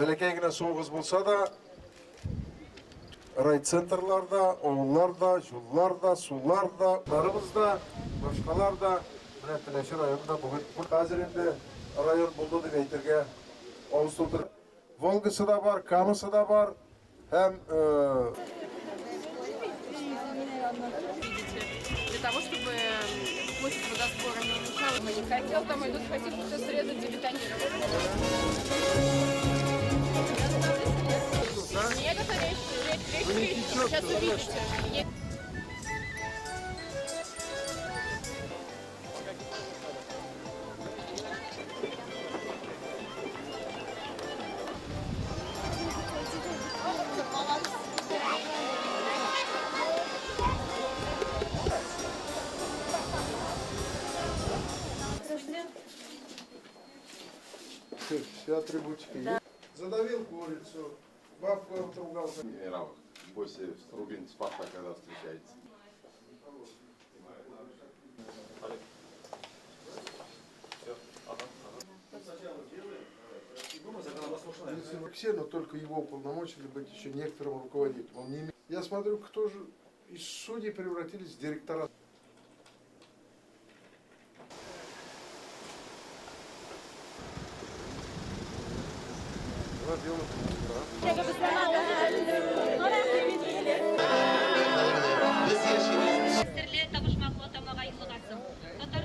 Бәләкәй соғыз болса да, райцентрларда, ауылларда, жолларда, суларда, барымызда, башқаларда, міне Тіләші районында бүгін қазір енді район болды деп әйтірге ауыстырды. Волгасы да бар, Камысы да бар, һәм для того, чтобы площадь водосбора не уменьшалась. Не хотел, там идут, хотят все срезать, забетонировать. Нет, это речь. Сейчас увидите. все атрибутики. Да. Задавил курицу, бабку отругал. Генерал, после Рубин Спарта, когда встречается. Если все, но только его уполномочили быть еще некоторым руководителем. Он не имеет... Я смотрю, кто же из судей превратились в директора.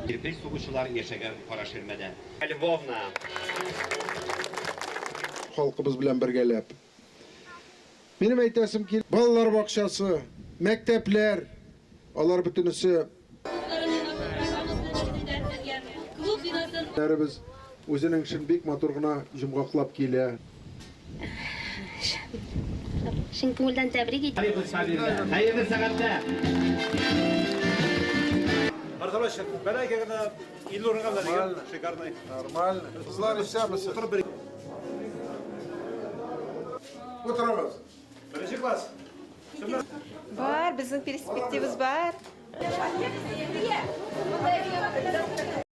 Кирпич сугучылар яшәгән Карашермәдә. Львовна. Халкыбыз белән бергәләп. Минем әйтәсем кил, балалар бакчасы, мәктәпләр, алар бөтенесе Biz үзенең эшен бик матур гына җомгаклап килә. Шин күңелдән тәбрик итәм. Хәерле сәгатьтә. Arkadaşlar, belki kadar illi organlar ya, şekarnay. Нормально. Кызлар исәбез. Отырабыз. Birinci klas. Бар, безнең перспективабыз бар.